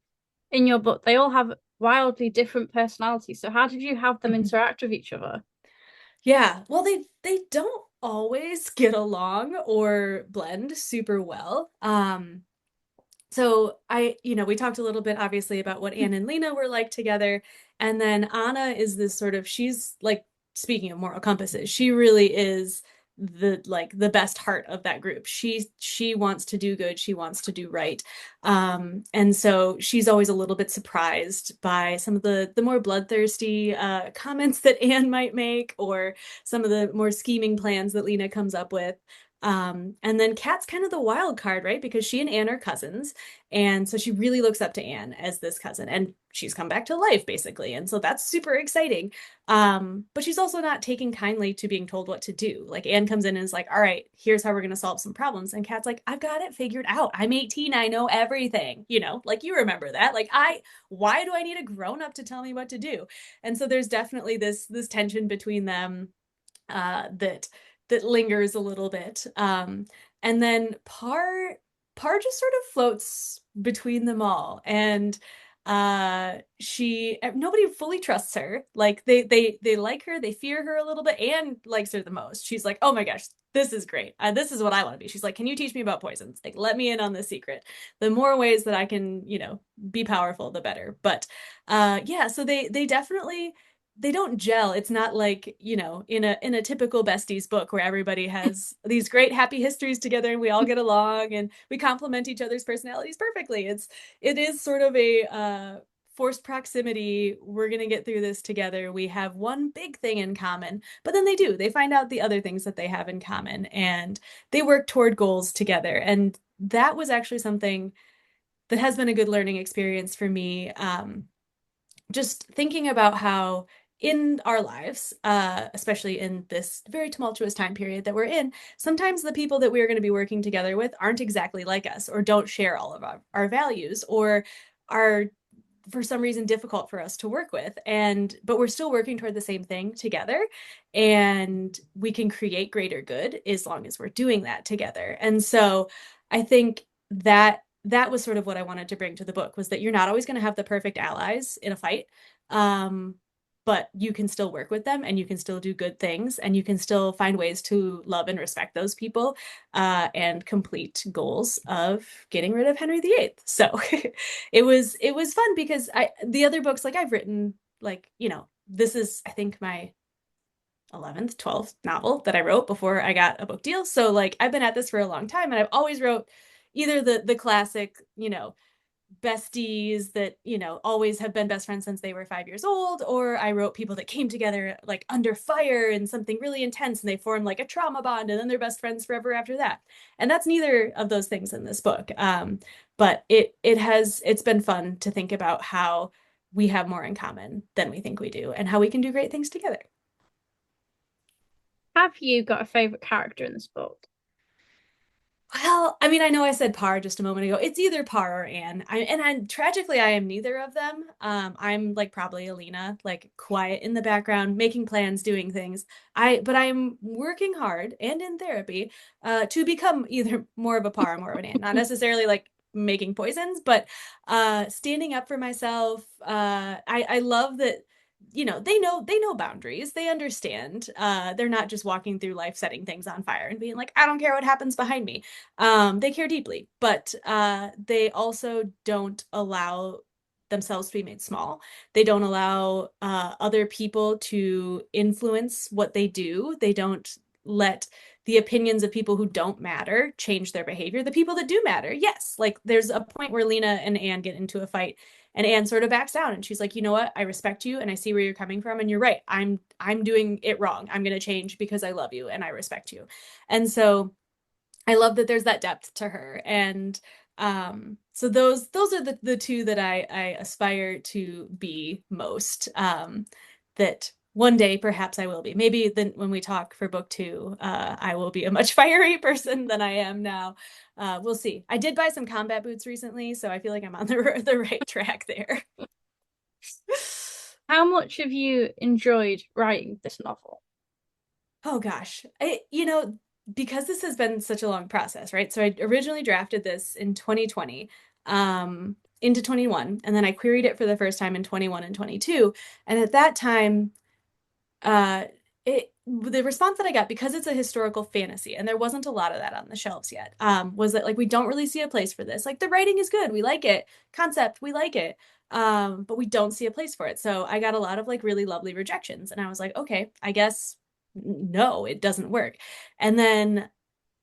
in your book, they all have wildly different personalities. So how did you have them interact with each other? Yeah, well, they don't always get along or blend super well. So we talked a little bit obviously about what Anne and Lena were like together. And then Anna is this sort of, she's like, speaking of moral compasses, she really is the best heart of that group. She wants to do good, she wants to do right. And so she's always a little bit surprised by some of the more bloodthirsty comments that Anne might make, or some of the more scheming plans that Lena comes up with. And then Kat's kind of the wild card, right? Because she and Anne are cousins. And so she really looks up to Anne as this cousin. And she's come back to life, basically. And so that's super exciting. But she's also not taking kindly to being told what to do. Like, Anne comes in and is like, all right, here's how we're going to solve some problems. And Kat's like, I've got it figured out. I'm 18. I know everything. Like, you remember that. Like, why do I need a grown up to tell me what to do? And so there's definitely this tension between them that lingers a little bit. And then Parr just sort of floats between them all, and she nobody fully trusts her. Like, they like her, they fear her a little bit. Anne likes her the most. She's like, oh my gosh, this is great. This is what I want to be. She's like, can you teach me about poisons? Like, let me in on the secret. The more ways that I can, be powerful, the better. But yeah, so they definitely, they don't gel. It's not like, in a typical besties book where everybody has these great happy histories together and we all get along and we complement each other's personalities perfectly. It is sort of a forced proximity. We're going to get through this together. We have one big thing in common, but then they find out the other things that they have in common, and they work toward goals together. And that was actually something that has been a good learning experience for me. Just thinking about how in our lives, especially in this very tumultuous time period that we're in, sometimes the people that we're going to be working together with aren't exactly like us, or don't share all of our values, or are for some reason difficult for us to work with, but we're still working toward the same thing together, and we can create greater good as long as we're doing that together. And so I think that was sort of what I wanted to bring to the book, was that you're not always going to have the perfect allies in a fight. um, but you can still work with them, and you can still do good things, and you can still find ways to love and respect those people, and complete goals of getting rid of Henry VIII. So it was fun because the other books, like, I've written, like, this is, I think, my 11th, 12th novel that I wrote before I got a book deal. So, like, I've been at this for a long time, and I've always wrote either the classic, besties that, always have been best friends since they were 5 years old, or I wrote people that came together like under fire and something really intense, and they formed like a trauma bond, and then they're best friends forever after that. And that's neither of those things in this book. But it's been fun to think about how we have more in common than we think we do, and how we can do great things together. Have you got a favorite character in this book? Well, I mean, I know I said Parr just a moment ago. It's either Parr or Anne. Tragically, I am neither of them. I'm like probably Alina, like quiet in the background, making plans, doing things. But I'm working hard and in therapy, to become either more of a Parr or more of an Anne. Not necessarily like making poisons, but standing up for myself. I love that, they know boundaries, they understand. They're not just walking through life setting things on fire and being like, I don't care what happens behind me. They care deeply, but they also don't allow themselves to be made small. They don't allow other people to influence what they do. They don't let the opinions of people who don't matter change their behavior. The people that do matter, yes. Like there's a point where Lena and Anne get into a fight, and Anne sort of backs down, and she's like, you know what? I respect you and I see where you're coming from, and you're right. I'm doing it wrong. I'm going to change because I love you and I respect you. And so I love that there's that depth to her. And so those are the two that I aspire to be most. That one day perhaps I will be. Maybe then when we talk for book two, I will be a much fiery person than I am now. We'll see. I did buy some combat boots recently, so I feel like I'm on the right track there. How much have you enjoyed writing this novel? Oh gosh. Because this has been such a long process, right? So I originally drafted this in 2020, into 21, and then I queried it for the first time in 21 and 22. And at that time, uh, the response that I got, because it's a historical fantasy, and there wasn't a lot of that on the shelves yet, was that like we don't really see a place for this. Like the writing is good, we like it, concept, we like it, but we don't see a place for it. So I got a lot of like really lovely rejections, and I was like, okay, I guess no, it doesn't work. And then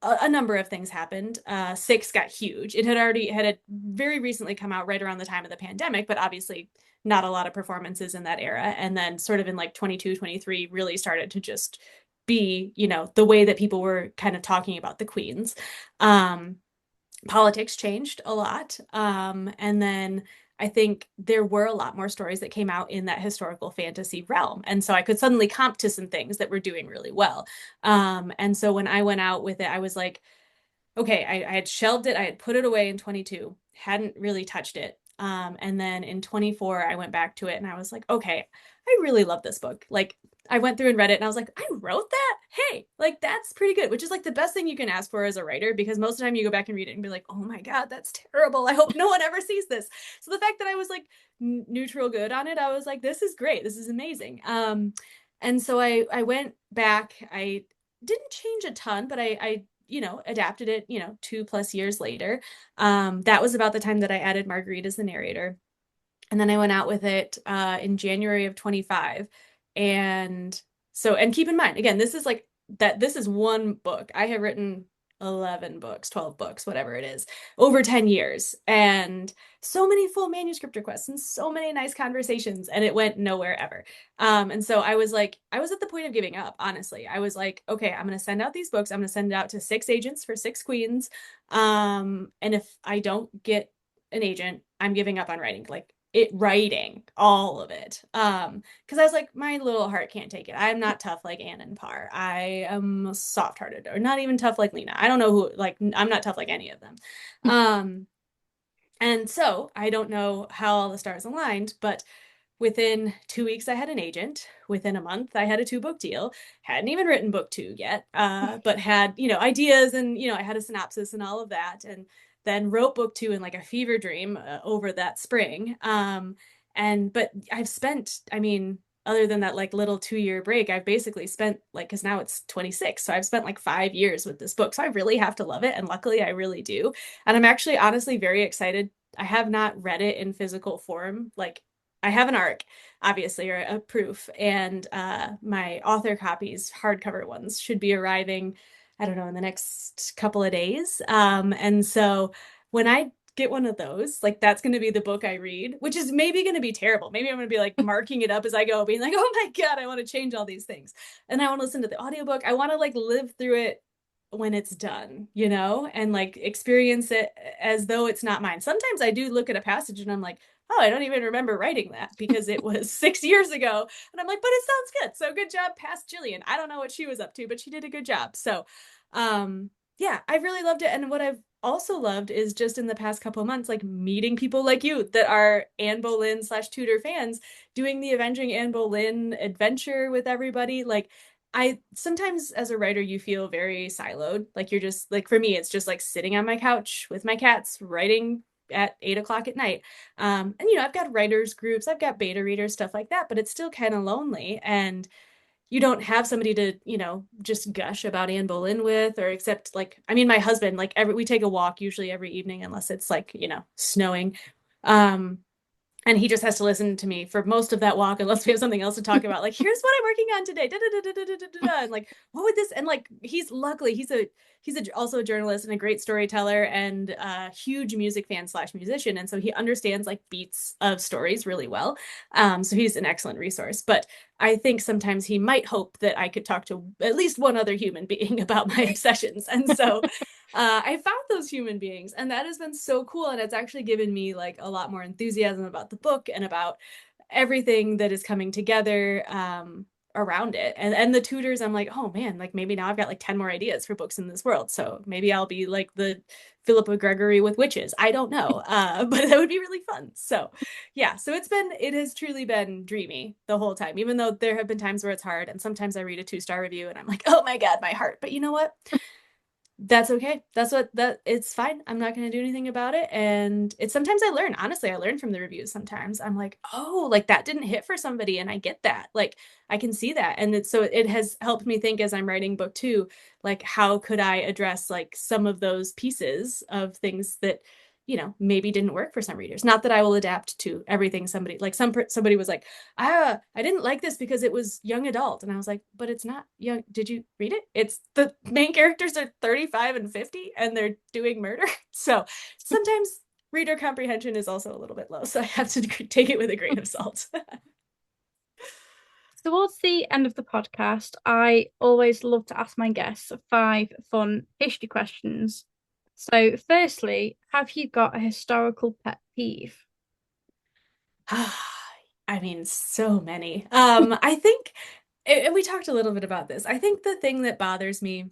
a number of things happened. Six got huge. It had very recently come out right around the time of the pandemic, but obviously not a lot of performances in that era. And then sort of in like 22, 23 really started to just be, the way that people were kind of talking about the queens. Um, Politics changed a lot. And then I think there were a lot more stories that came out in that historical fantasy realm. And so I could suddenly comp to some things that were doing really well. And so when I went out with it, I was like, okay, I had shelved it. I had put it away in 22, hadn't really touched it. And then in 24, I went back to it and I was like, okay, I really love this book. Like, I went through and read it and I was like, I wrote that? Hey, like, that's pretty good, which is like the best thing you can ask for as a writer, because most of the time you go back and read it and be like, oh my God, that's terrible. I hope no one ever sees this. So the fact that I was like neutral good on it, I was like, this is great. This is amazing. And so I went back. I didn't change a ton, but I adapted it, 2+ years later. That was about the time that I added Marguerite as the narrator. And then I went out with it in January of 25. And keep in mind, again, this is one book. I have written 11 books, 12 books, whatever it is, over 10 years. And so many full manuscript requests and so many nice conversations, and it went nowhere ever. And so I was at the point of giving up, honestly. I was like, okay, I'm going to send out these books. I'm going to send it out to 6 agents for 6 queens. And if I don't get an agent, I'm giving up on writing. Like, writing all of it, because I was like, my little heart can't take it. I'm not tough like Anne and Parr. I am soft-hearted, or not even tough like Lena. I don't know who, like, I'm not tough like any of them. And so I don't know how all the stars aligned, but within 2 weeks I had an agent. Within a month I had a 2 book deal. Hadn't even written book two yet, but had, ideas, and I had a synopsis and all of that, and then wrote book two in like a fever dream over that spring. But I've spent, I mean, other than that like little 2 year break, I've basically spent like, because now it's 26, so I've spent like 5 years with this book. So I really have to love it, and luckily I really do. And I'm actually honestly very excited. I have not read it in physical form. Like, I have an ARC, obviously, or a proof, and my author copies, hardcover ones, should be arriving, I don't know, in the next couple of days. And so when I get one of those, like, that's going to be the book I read, which is maybe going to be terrible. Maybe I'm going to be like marking it up as I go, being like, oh my God, I want to change all these things. And I want to listen to the audiobook. I want to like live through it when it's done, and like experience it as though it's not mine. Sometimes I do look at a passage and I'm like, oh, I don't even remember writing that because it was 6 years ago. And I'm like, but it sounds good. So good job, past Jillian. I don't know what she was up to, but she did a good job. So, yeah, I really loved it. And what I've also loved is just in the past couple of months, like meeting people like you that are Anne Boleyn/Tudor fans, doing the Avenging Anne Boleyn adventure with everybody. Like, I sometimes as a writer, you feel very siloed. Like, you're just like, for me, it's just like sitting on my couch with my cats, writing at 8 o'clock at night. And I've got writers groups, I've got beta readers, stuff like that, but it's still kind of lonely. And you don't have somebody to, just gush about Anne Boleyn with, or except like, I mean, my husband, like we take a walk usually every evening, unless it's like, snowing. Um, And he just has to listen to me for most of that walk unless we have something else to talk about. Like, here's what I'm working on today. Da, da, da, da, da, da, da, da. And like, what would this? And like, also a journalist and a great storyteller and a huge music fan slash musician. And so he understands like beats of stories really well. So he's an excellent resource. But I think sometimes he might hope that I could talk to at least one other human being about my obsessions. And so I found those human beings, and that has been so cool. And it's actually given me like a lot more enthusiasm about the book and about everything that is coming together around it. And the tutors, I'm like, oh man, like maybe now I've got like 10 more ideas for books in this world. So maybe I'll be like the Philippa Gregory with witches. I don't know. But that would be really fun. So yeah, so it has truly been dreamy the whole time, even though there have been times where it's hard. And sometimes I read a 2-star review and I'm like, oh my God, my heart. But you know what? That's okay. It's fine. I'm not going to do anything about it. And it's sometimes I learn, honestly, I learn from the reviews sometimes. I'm like, oh, like that didn't hit for somebody. And I get that. Like I can see that. And so it has helped me think as I'm writing book two, like how could I address like some of those pieces of things that, maybe didn't work for some readers. Not that I will adapt to everything somebody like somebody was like, I didn't like this because it was young adult. And I was like, but it's not young. Did you read it? It's the main characters are 35 and 50 and they're doing murder. So sometimes reader comprehension is also a little bit low. So I have to take it with a grain of salt. Towards the end of the podcast, I always love to ask my guests 5 fun history questions. So, firstly, have you got a historical pet peeve? I mean, so many. I think, and we talked a little bit about this. I think the thing that bothers me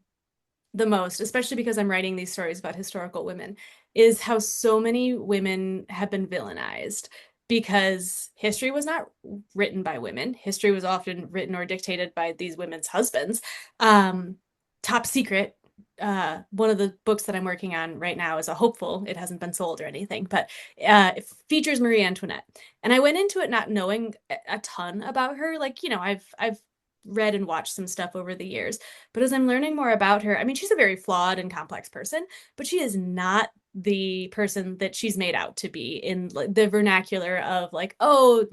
the most, especially because I'm writing these stories about historical women, is how so many women have been villainized because history was not written by women. History was often written or dictated by these women's husbands. Um, Top secret. One of the books that I'm working on right now is a hopeful. It hasn't been sold or anything, but it features Marie Antoinette. And I went into it not knowing a ton about her. Like, I've read and watched some stuff over the years. But as I'm learning more about her, I mean, she's a very flawed and complex person, but she is not the person that she's made out to be in the vernacular of like, oh,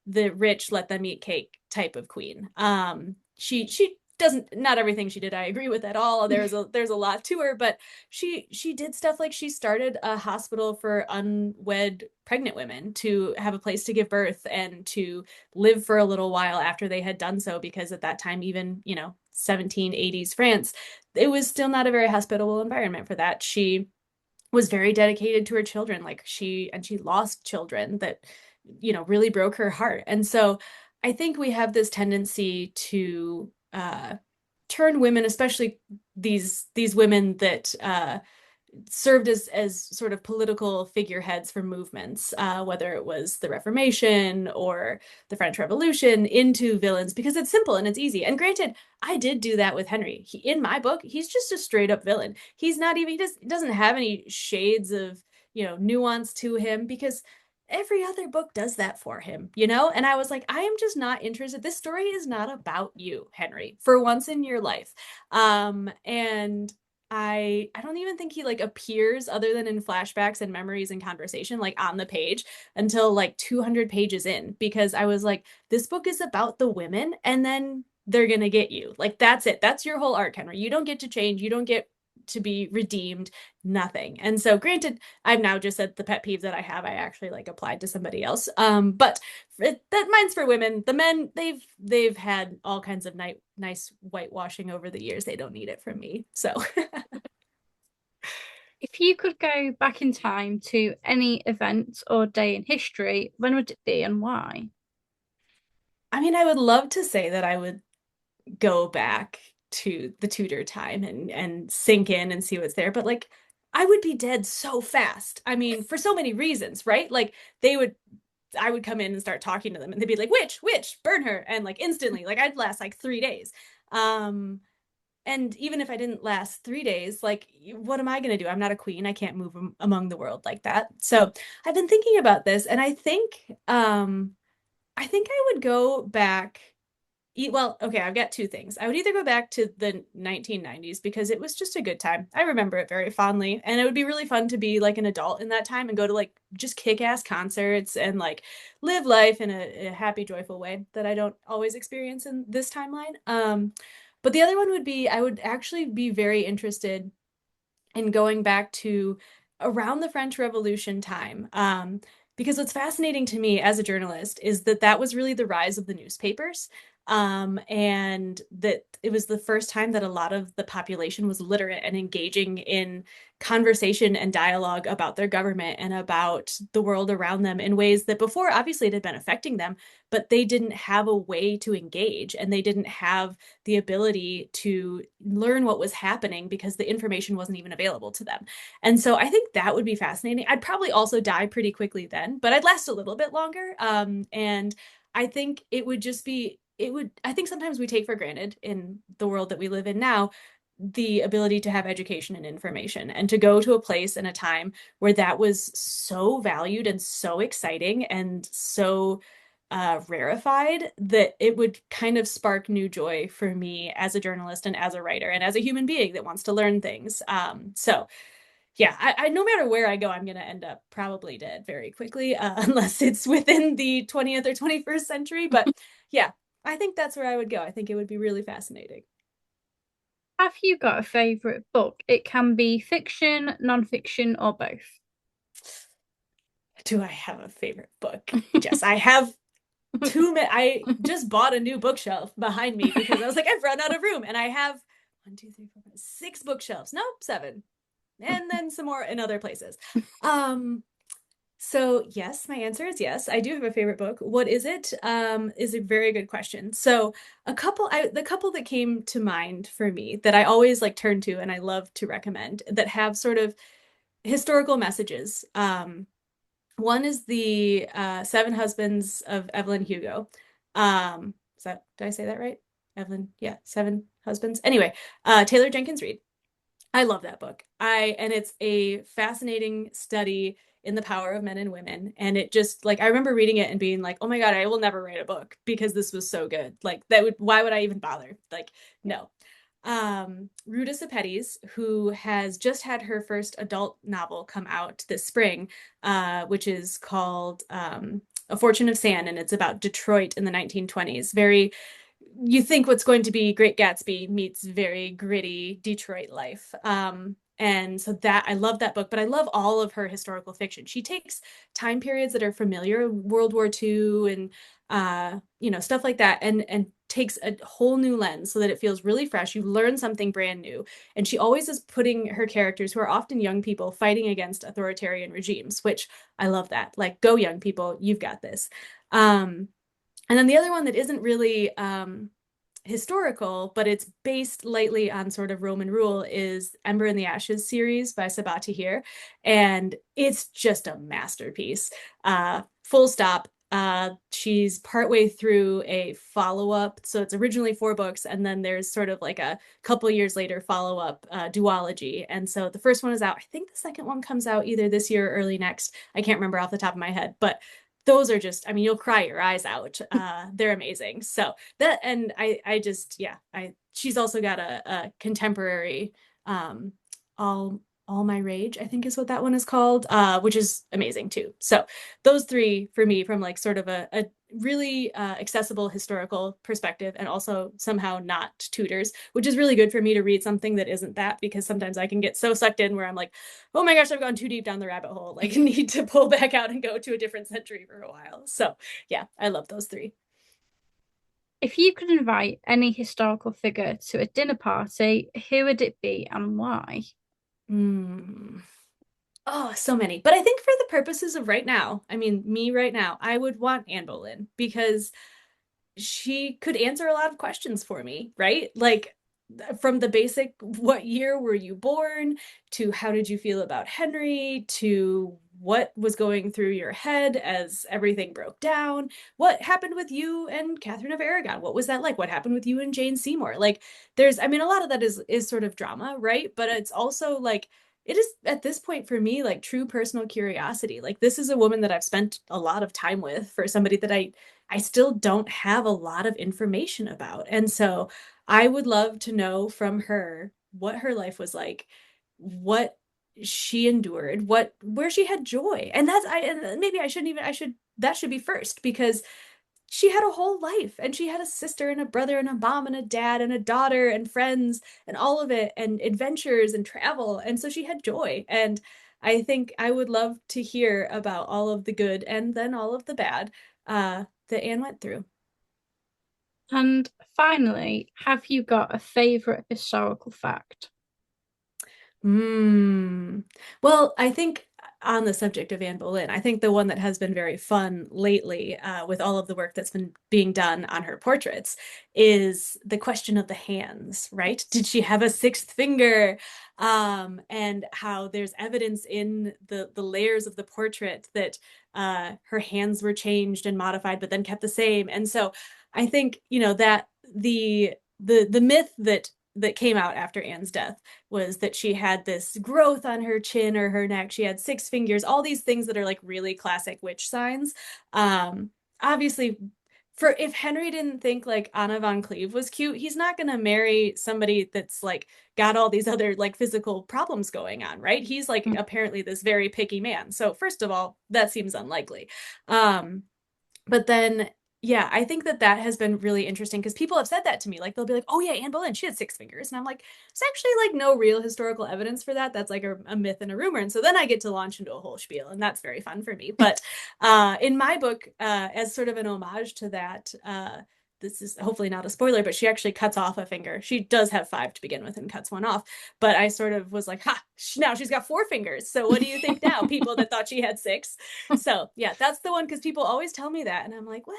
the rich let them eat cake type of queen. She doesn't, not everything she did I agree with at all. There's a lot to her, but she did stuff like she started a hospital for unwed pregnant women to have a place to give birth and to live for a little while after they had done so, because at that time, even 1780s France, it was still not a very hospitable environment for that. She was very dedicated to her children, like she lost children that really broke her heart. And so I think we have this tendency to turn women, especially these women that served as sort of political figureheads for movements, whether it was the Reformation or the French Revolution, into villains because it's simple and it's easy. And granted, I did do that with Henry. In my book, he's just a straight up villain. He's not even, doesn't have any shades of, nuance to him because every other book does that for him. And I was like, I am just not interested. This story is not about you, Henry, for once in your life. And I don't even think he like appears other than in flashbacks and memories and conversation like on the page until like 200 pages in, because I was like, this book is about the women and then they're gonna get you. Like that's it. That's your whole arc, Henry. You don't get to change. You don't get to be redeemed, nothing. And so granted, I've now just said the pet peeves that I have, I actually like applied to somebody else. But that mine's for women. The men, they've had all kinds of nice whitewashing over the years. They don't need it from me. So If you could go back in time to any event or day in history, when would it be and why? I mean, I would love to say that I would go back to the Tudor time and sink in and see what's there, but like I would be dead so fast. I mean, for so many reasons, right? Like they would I would come in and start talking to them and they'd be like, witch, burn her. And like instantly, like I'd last like 3 days. Um, and even if I didn't last 3 days, like what am I going to do? I'm not a queen. I can't move among the world like that. So I've been thinking about this and I think I would go back Well, okay, I've got two things. I would either go back to the 1990s because it was just a good time. I remember it very fondly, and it would be really fun to be like an adult in that time and go to like just kick-ass concerts and like live life in a happy, joyful way that I don't always experience in this timeline. But the other one would be I would actually be very interested and going back to around the French Revolution time. Because what's fascinating to me as a journalist is that that was really the rise of the newspapers. And that it was the first time that a lot of the population was literate and engaging in conversation and dialogue about their government and about the world around them in ways that before obviously it had been affecting them, but they didn't have a way to engage and they didn't have the ability to learn what was happening because the information wasn't even available to them. And so I think that would be fascinating. I'd probably also die pretty quickly then, but I'd last a little bit longer. And I think it would just be, it would, I think sometimes we take for granted in the world that we live in now the ability to have education and information and to go to a place and a time where that was so valued and so exciting and so rarefied that it would kind of spark new joy for me as a journalist and as a writer and as a human being that wants to learn things. So yeah, no matter where I go, I'm going to end up probably dead very quickly, unless it's within the 20th or 21st century. But yeah, I think that's where I would go. I think it would be really fascinating. Have you got a favorite book? It can be fiction, non-fiction, or both. Do I have a favorite book? Yes, I have I just bought a new bookshelf behind me because I was like, I've run out of room. And I have one, two, three, four, five, six bookshelves. Nope, seven. And then some more in other places. Um, so yes, my answer is yes. I do have a favorite book. What is it? Is a very good question. So the couple that came to mind for me that I always like turn to and I love to recommend that have sort of historical messages. One is the Seven Husbands of Evelyn Hugo. Did I say that right? Evelyn, yeah, Seven Husbands. Anyway, Taylor Jenkins Reid. I love that book. And it's a fascinating study in the power of men and women. And it just like I remember reading it and being like, oh my God, I will never write a book because this was so good. Like why would I even bother? Like, no. Ruta Sepetys, who has just had her first adult novel come out this spring, which is called A Fortune of Sand, and it's about Detroit in the 1920s. Very, you think what's going to be Great Gatsby meets very gritty Detroit life. And so that I love that book, but I love all of her historical fiction. She takes time periods that are familiar, World War II and stuff like that, and takes a whole new lens so that it feels really fresh. You learn something brand new. And she always is putting her characters, who are often young people, fighting against authoritarian regimes, which I love that. Like, go young people, you've got this. And then the other one that isn't really historical, but it's based lightly on sort of Roman rule is Ember in the Ashes series by Sabaa Tahir. And it's just a masterpiece. Full stop. She's partway through a follow-up. So it's originally 4 books, and then there's sort of like a couple years later follow-up duology. And so the first one is out. I think the second one comes out either this year or early next. I can't remember off the top of my head, but those are just, I mean, you'll cry your eyes out. They're amazing. So that, and I just, yeah, she's also got a contemporary, all, all My Rage, I think is what that one is called, which is amazing too. So those three for me from like sort of a really accessible historical perspective and also somehow not tutors, which is really good for me to read something that isn't that because sometimes I can get so sucked in where I'm like, oh my gosh, I've gone too deep down the rabbit hole. Like, need to pull back out and go to a different century for a while. So yeah, I love those three. If you could invite any historical figure to a dinner party, who would it be and why? Mm. Oh, so many. But I think for the purposes of right now, I mean, me right now, I would want Anne Boleyn because she could answer a lot of questions for me, right? Like from the basic, what year were you born, to how did you feel about Henry, to what was going through your head as everything broke down, what happened with you and Catherine of Aragon, what was that like, what happened with you and Jane Seymour. Like there's, I mean, a lot of that is sort of drama, right? But it's also like it is at this point for me like true personal curiosity. Like this is a woman that I've spent a lot of time with, for somebody that I I still don't have a lot of information about. And so I would love to know from her what her life was like, what she endured, what where she had joy. And that's I and maybe I shouldn't even I should that should be first because she had a whole life and she had a sister and a brother and a mom and a dad and a daughter and friends and all of it and adventures and travel. And so she had joy. And I think I would love to hear about all of the good and then all of the bad that Anne went through. And finally, have you got a favorite historical fact? Hmm. Well, I think on the subject of Anne Boleyn, I think the one that has been very fun lately, with all of the work that's been being done on her portraits, is the question of the hands, right? Did she have a sixth finger? And how there's evidence in the layers of the portrait that her hands were changed and modified, but then kept the same. And so I think, that the myth that came out after Anne's death was that she had this growth on her chin or her neck. She had six fingers, all these things that are like really classic witch signs. Obviously, for if Henry didn't think like Anna von Cleve was cute, he's not going to marry somebody that's like got all these other like physical problems going on, right? He's like apparently this very picky man. So first of all, that seems unlikely. Um, but then, yeah, I think that has been really interesting because people have said that to me. Like they'll be like, "Oh yeah, Anne Boleyn, she had six fingers," and I'm like, "It's actually like no real historical evidence for that. That's like a myth and a rumor." And so then I get to launch into a whole spiel, and that's very fun for me. But in my book, as sort of an homage to that, this is hopefully not a spoiler, but she actually cuts off a finger. She does have five to begin with and cuts one off. But I sort of was like, "Ha! Now she's got four fingers. So what do you think now?" People that thought she had six. So yeah, that's the one because people always tell me that, and I'm like, well,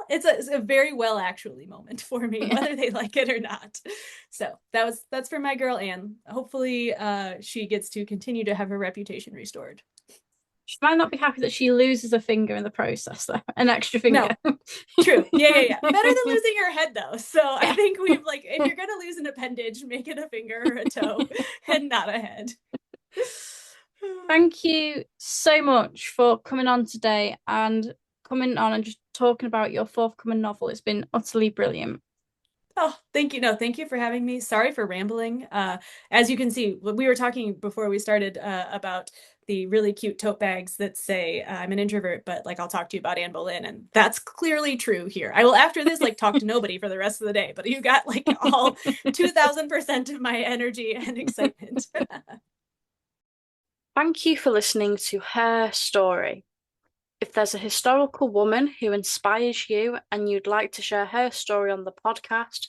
it's a very well actually moment for me, whether they like it or not. So that's for my girl Anne. Hopefully, she gets to continue to have her reputation restored. She might not be happy that she loses a finger in the process, though, an extra No, finger. true. Yeah. Better than losing her head though. So I Yeah. think we've like, if you're gonna lose an appendage, make it a finger or a toe, and not a head. Thank you so much for coming on today and coming on and just talking about your forthcoming novel. It's been utterly brilliant. Oh, thank you. No, thank you for having me. Sorry for rambling. As you can see, we were talking before we started about the really cute tote bags that say I'm an introvert, but like I'll talk to you about Anne Boleyn, and that's clearly true here. I will after this like talk to nobody for the rest of the day, but you got like all 2000% of my energy and excitement. Thank you for listening to Her Story. If there's a historical woman who inspires you and you'd like to share her story on the podcast,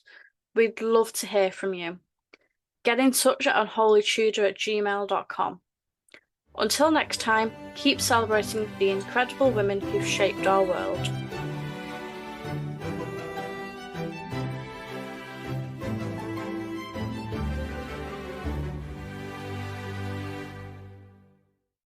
we'd love to hear from you. Get in touch at unholytudor@gmail.com. Until next time, keep celebrating the incredible women who've shaped our world.